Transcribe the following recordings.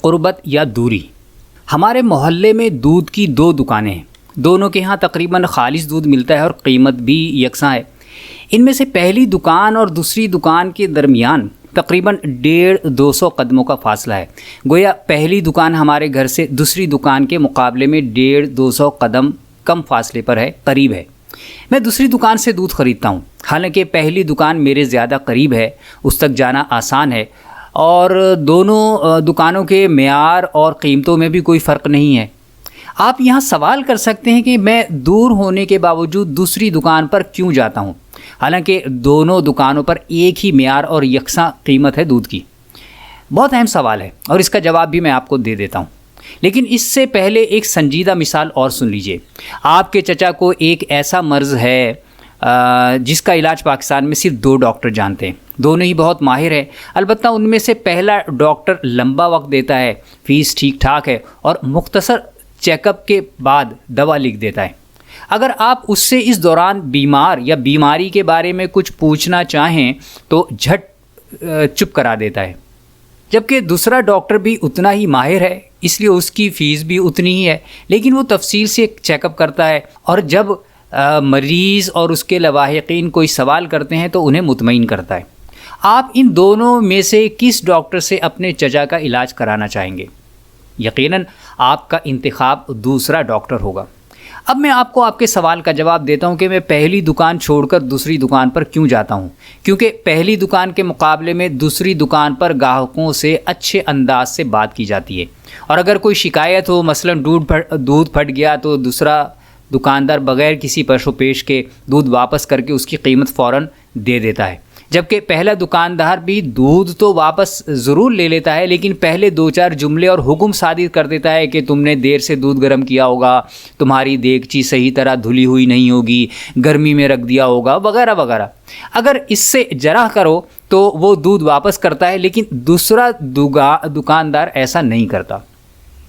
قربت یا دوری۔ ہمارے محلے میں دودھ کی 2 دکانیں ہیں، دونوں کے ہاں تقریباً خالص دودھ ملتا ہے اور قیمت بھی یکساں ہے۔ ان میں سے پہلی دکان اور دوسری دکان کے درمیان تقریباً 150-200 قدموں کا فاصلہ ہے۔ گویا پہلی دکان ہمارے گھر سے دوسری دکان کے مقابلے میں 150-200 قدم کم فاصلے پر ہے، قریب ہے۔ میں دوسری دکان سے دودھ خریدتا ہوں، حالانکہ پہلی دکان میرے زیادہ قریب ہے، اس تک جانا آسان ہے، اور دونوں دکانوں کے معیار اور قیمتوں میں بھی کوئی فرق نہیں ہے۔ آپ یہاں سوال کر سکتے ہیں کہ میں دور ہونے کے باوجود دوسری دکان پر کیوں جاتا ہوں، حالانکہ دونوں دکانوں پر ایک ہی معیار اور یکساں قیمت ہے دودھ کی۔ بہت اہم سوال ہے اور اس کا جواب بھی میں آپ کو دے دیتا ہوں، لیکن اس سے پہلے ایک سنجیدہ مثال اور سن لیجئے۔ آپ کے چچا کو ایک ایسا مرض ہے جس کا علاج پاکستان میں صرف 2 ڈاکٹر جانتے ہیں، دونوں ہی بہت ماہر ہیں۔ البتہ ان میں سے پہلا ڈاکٹر لمبا وقت دیتا ہے، فیس ٹھیک ٹھاک ہے اور مختصر چیک اپ کے بعد دوا لکھ دیتا ہے۔ اگر آپ اس سے اس دوران بیمار یا بیماری کے بارے میں کچھ پوچھنا چاہیں تو جھٹ چپ کرا دیتا ہے، جبکہ دوسرا ڈاکٹر بھی اتنا ہی ماہر ہے، اس لیے اس کی فیس بھی اتنی ہی ہے، لیکن وہ تفصیل سے چیک اپ کرتا ہے، اور جب مریض اور اس کے لواحقین کوئی سوال کرتے ہیں تو انہیں مطمئن کرتا ہے۔ آپ ان دونوں میں سے کس ڈاکٹر سے اپنے چچا کا علاج کرانا چاہیں گے؟ یقیناً آپ کا انتخاب دوسرا ڈاکٹر ہوگا۔ اب میں آپ کو آپ کے سوال کا جواب دیتا ہوں کہ میں پہلی دکان چھوڑ کر دوسری دکان پر کیوں جاتا ہوں۔ کیونکہ پہلی دکان کے مقابلے میں دوسری دکان پر گاہکوں سے اچھے انداز سے بات کی جاتی ہے، اور اگر کوئی شکایت ہو، مثلاً دودھ پھٹ گیا، تو دوسرا دکاندار بغیر کسی پرش و پیش کے دودھ واپس کر کے اس کی قیمت فوراً دے دیتا ہے، جبکہ پہلا دکاندار بھی دودھ تو واپس ضرور لے لیتا ہے، لیکن پہلے 2-4 جملے اور حکم صادر کر دیتا ہے کہ تم نے دیر سے دودھ گرم کیا ہوگا، تمہاری دیگچی صحیح طرح دھلی ہوئی نہیں ہوگی، گرمی میں رکھ دیا ہوگا، وغیرہ وغیرہ۔ اگر اس سے جرح کرو تو وہ دودھ واپس کرتا ہے، لیکن دوسرا دکاندار ایسا نہیں کرتا۔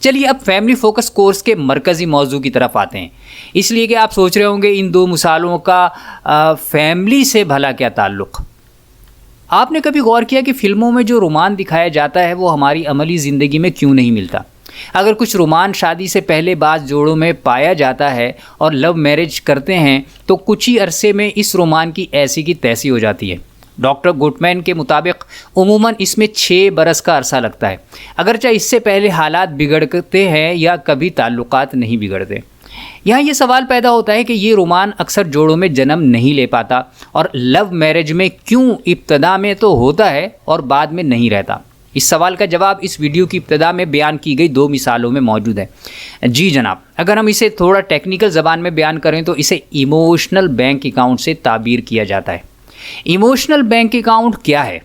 چلیے اب فیملی فوکس کورس کے مرکزی موضوع کی طرف آتے ہیں، اس لیے کہ آپ سوچ رہے ہوں گے ان 2 مثالوں کا فیملی سے بھلا کیا تعلق۔ آپ نے کبھی غور کیا کہ فلموں میں جو رومان دکھایا جاتا ہے وہ ہماری عملی زندگی میں کیوں نہیں ملتا؟ اگر کچھ رومان شادی سے پہلے بعض جوڑوں میں پایا جاتا ہے اور لو میرج کرتے ہیں تو کچھ ہی عرصے میں اس رومان کی ایسی کی تیسی ہو جاتی ہے۔ ڈاکٹر گٹمین کے مطابق عموماً اس میں 6 برس کا عرصہ لگتا ہے، اگرچہ اس سے پہلے حالات بگڑتے ہیں یا کبھی تعلقات نہیں بگڑتے۔ یہاں یہ سوال پیدا ہوتا ہے کہ یہ رومان اکثر جوڑوں میں جنم نہیں لے پاتا، اور لو میرج میں کیوں ابتدا میں تو ہوتا ہے اور بعد میں نہیں رہتا؟ اس سوال کا جواب اس ویڈیو کی ابتدا میں بیان کی گئی 2 مثالوں میں موجود ہے۔ جی جناب، اگر ہم اسے تھوڑا ٹیکنیکل زبان میں بیان کریں تو اسے ایموشنل بینک اکاؤنٹ سے تعبیر کیا جاتا ہے۔ ایموشنل بینک اکاؤنٹ کیا ہے؟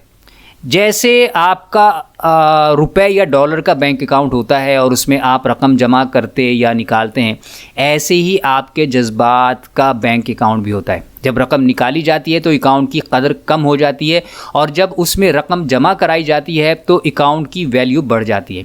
جیسے آپ کا روپے یا ڈالر کا بینک اکاؤنٹ ہوتا ہے اور اس میں آپ رقم جمع کرتے یا نکالتے ہیں، ایسے ہی آپ کے جذبات کا بینک اکاؤنٹ بھی ہوتا ہے۔ جب رقم نکالی جاتی ہے تو اکاؤنٹ کی قدر کم ہو جاتی ہے، اور جب اس میں رقم جمع کرائی جاتی ہے تو اکاؤنٹ کی ویلیو بڑھ جاتی ہے۔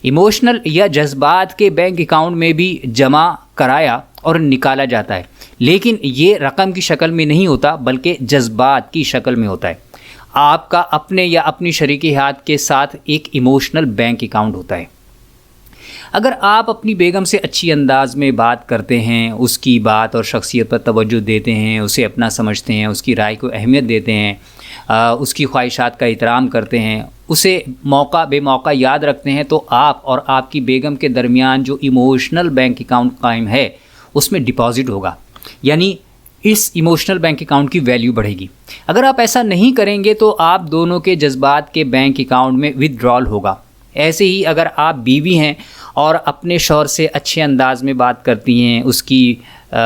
ایموشنل یا جذبات کے بینک اکاؤنٹ میں بھی جمع کرایا اور نکالا جاتا ہے، لیکن یہ رقم کی شکل میں نہیں ہوتا بلکہ جذبات کی شکل میں ہوتا ہے۔ آپ کا اپنے یا اپنی شریک حیات کے ساتھ ایک ایموشنل بینک اکاؤنٹ ہوتا ہے۔ اگر آپ اپنی بیگم سے اچھی انداز میں بات کرتے ہیں، اس کی بات اور شخصیت پر توجہ دیتے ہیں، اسے اپنا سمجھتے ہیں، اس کی رائے کو اہمیت دیتے ہیں، اس کی خواہشات کا احترام کرتے ہیں، اسے موقع بے موقع یاد رکھتے ہیں، تو آپ اور آپ کی بیگم کے درمیان جو ایموشنل بینک اکاؤنٹ قائم ہے اس میں ڈپازٹ ہوگا، یعنی اس ایموشنل بینک اکاؤنٹ کی ویلیو بڑھے گی۔ اگر آپ ایسا نہیں کریں گے تو آپ دونوں کے جذبات کے بینک اکاؤنٹ میں ودرال ہوگا۔ ایسے ہی اگر آپ بیوی ہیں اور اپنے شوہر سے اچھے انداز میں بات کرتی ہیں، اس کی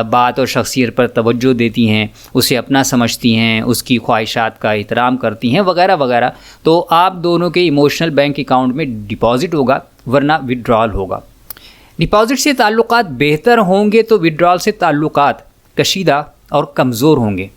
بات اور شخصیت پر توجہ دیتی ہیں، اسے اپنا سمجھتی ہیں، اس کی خواہشات کا احترام کرتی ہیں، وغیرہ وغیرہ، تو آپ دونوں کے ایموشنل بینک اکاؤنٹ میں ڈپازٹ ہوگا، ورنہ ودرال ہوگا۔ ڈپازٹ سے تعلقات بہتر ہوں گے تو ودرال سے تعلقات کشیدہ اور کمزور ہوں گے۔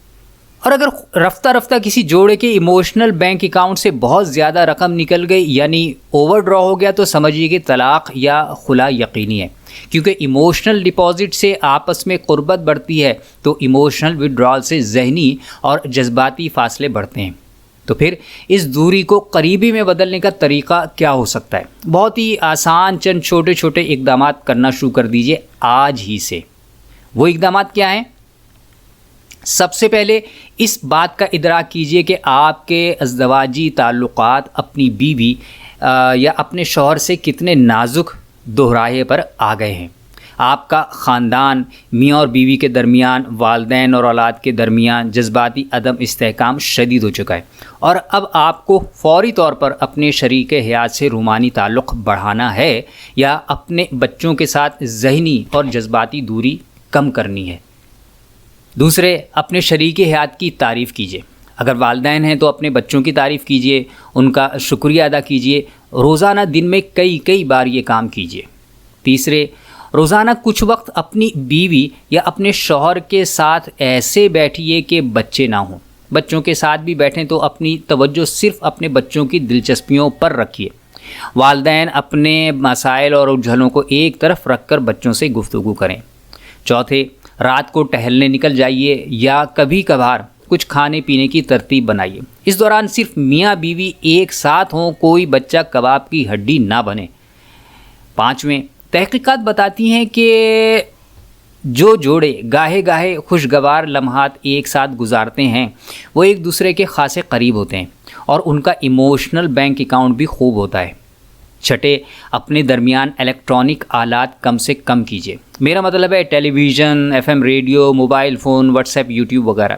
اور اگر رفتہ رفتہ کسی جوڑے کے ایموشنل بینک اکاؤنٹ سے بہت زیادہ رقم نکل گئی، یعنی اوور ڈرا ہو گیا، تو سمجھیے کہ طلاق یا خلا یقینی ہے، کیونکہ ایموشنل ڈپازٹ سے آپس میں قربت بڑھتی ہے تو ایموشنل وڈرال سے ذہنی اور جذباتی فاصلے بڑھتے ہیں۔ تو پھر اس دوری کو قریبی میں بدلنے کا طریقہ کیا ہو سکتا ہے؟ بہت ہی آسان چند چھوٹے چھوٹے اقدامات کرنا شروع کر دیجئے آج ہی سے۔ وہ اقدامات کیا ہیں؟ سب سے پہلے اس بات کا ادراک کیجئے کہ آپ کے ازدواجی تعلقات اپنی بیوی یا اپنے شوہر سے کتنے نازک دوراہے پر آ گئے ہیں۔ آپ کا خاندان، میاں اور بیوی کے درمیان، والدین اور اولاد کے درمیان جذباتی عدم استحکام شدید ہو چکا ہے، اور اب آپ کو فوری طور پر اپنے شریک حیات سے رومانی تعلق بڑھانا ہے یا اپنے بچوں کے ساتھ ذہنی اور جذباتی دوری کم کرنی ہے۔ دوسرے، اپنے شریک حیات کی تعریف کیجیے۔ اگر والدین ہیں تو اپنے بچوں کی تعریف کیجیے، ان کا شکریہ ادا کیجیے، روزانہ دن میں کئی بار یہ کام کیجیے۔ تیسرے، روزانہ کچھ وقت اپنی بیوی یا اپنے شوہر کے ساتھ ایسے بیٹھیے کہ بچے نہ ہوں۔ بچوں کے ساتھ بھی بیٹھیں تو اپنی توجہ صرف اپنے بچوں کی دلچسپیوں پر رکھیے۔ والدین اپنے مسائل اور الجھنوں کو ایک طرف رکھ کر بچوں سے گفتگو کریں۔ چوتھے، رات کو ٹہلنے نکل جائیے یا کبھی کبھار کچھ کھانے پینے کی ترتیب بنائیے۔ اس دوران صرف میاں بیوی ایک ساتھ ہوں، کوئی بچہ کباب کی ہڈی نہ بنے۔ پانچویں، تحقیقات بتاتی ہیں کہ جو جوڑے گاہے خوشگوار لمحات ایک ساتھ گزارتے ہیں وہ ایک دوسرے کے خاصے قریب ہوتے ہیں اور ان کا ایموشنل بینک اکاؤنٹ بھی خوب ہوتا ہے۔ چھٹے، اپنے درمیان الیکٹرانک آلات کم سے کم کیجیے۔ میرا مطلب ہے television, FM radio, mobile phone, WhatsApp, YouTube وغیرہ۔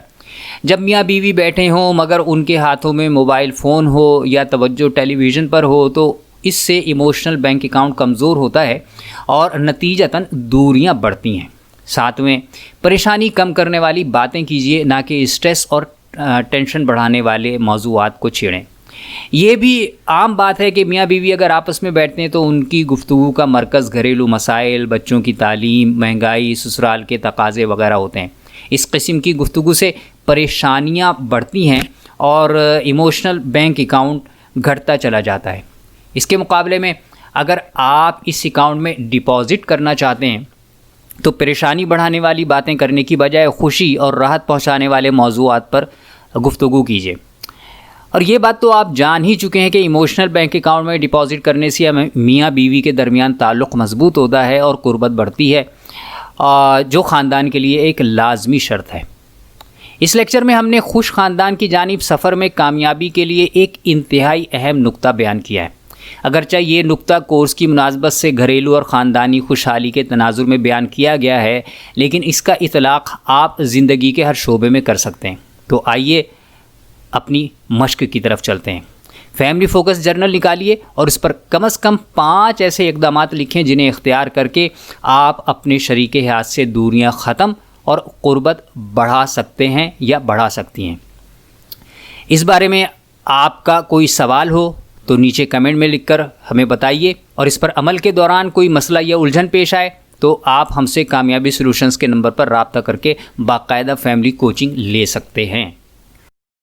جب میاں بیوی بیٹھے ہوں مگر ان کے ہاتھوں میں موبائل فون ہو یا توجہ ٹیلی ویژن پر ہو تو اس سے ایموشنل بینک اکاؤنٹ کمزور ہوتا ہے اور نتیجتاً دوریاں بڑھتی ہیں۔ ساتویں، پریشانی کم کرنے والی باتیں کیجیے، نہ کہ اسٹریس اور ٹینشن بڑھانے والے موضوعات کو چھیڑیں۔ یہ بھی عام بات ہے کہ میاں بیوی اگر آپس میں بیٹھتے ہیں تو ان کی گفتگو کا مرکز گھریلو مسائل، بچوں کی تعلیم، مہنگائی، سسرال کے تقاضے وغیرہ ہوتے ہیں۔ اس قسم کی گفتگو سے پریشانیاں بڑھتی ہیں اور ایموشنل بینک اکاؤنٹ گھٹتا چلا جاتا ہے۔ اس کے مقابلے میں اگر آپ اس اکاؤنٹ میں ڈپازٹ کرنا چاہتے ہیں تو پریشانی بڑھانے والی باتیں کرنے کی بجائے خوشی اور راحت پہنچانے والے موضوعات پر گفتگو کیجیے۔ اور یہ بات تو آپ جان ہی چکے ہیں کہ ایموشنل بینک اکاؤنٹ میں ڈپازٹ کرنے سے میاں بیوی کے درمیان تعلق مضبوط ہوتا ہے اور قربت بڑھتی ہے، جو خاندان کے لیے ایک لازمی شرط ہے۔ اس لیکچر میں ہم نے خوش خاندان کی جانب سفر میں کامیابی کے لیے ایک انتہائی اہم نقطہ بیان کیا ہے۔ اگرچہ یہ نقطہ کورس کی مناسبت سے گھریلو اور خاندانی خوشحالی کے تناظر میں بیان کیا گیا ہے، لیکن اس کا اطلاق آپ زندگی کے ہر شعبے میں کر سکتے ہیں۔ تو آئیے اپنی مشق کی طرف چلتے ہیں۔ فیملی فوکس جرنل نکالیے اور اس پر کم از کم 5 ایسے اقدامات لکھیں جنہیں اختیار کر کے آپ اپنے شریک حیات سے دوریاں ختم اور قربت بڑھا سکتے ہیں یا بڑھا سکتی ہیں۔ اس بارے میں آپ کا کوئی سوال ہو تو نیچے کمنٹ میں لکھ کر ہمیں بتائیے، اور اس پر عمل کے دوران کوئی مسئلہ یا الجھن پیش آئے تو آپ ہم سے کامیابی سولوشنز کے نمبر پر رابطہ کر کے باقاعدہ فیملی کوچنگ لے سکتے ہیں۔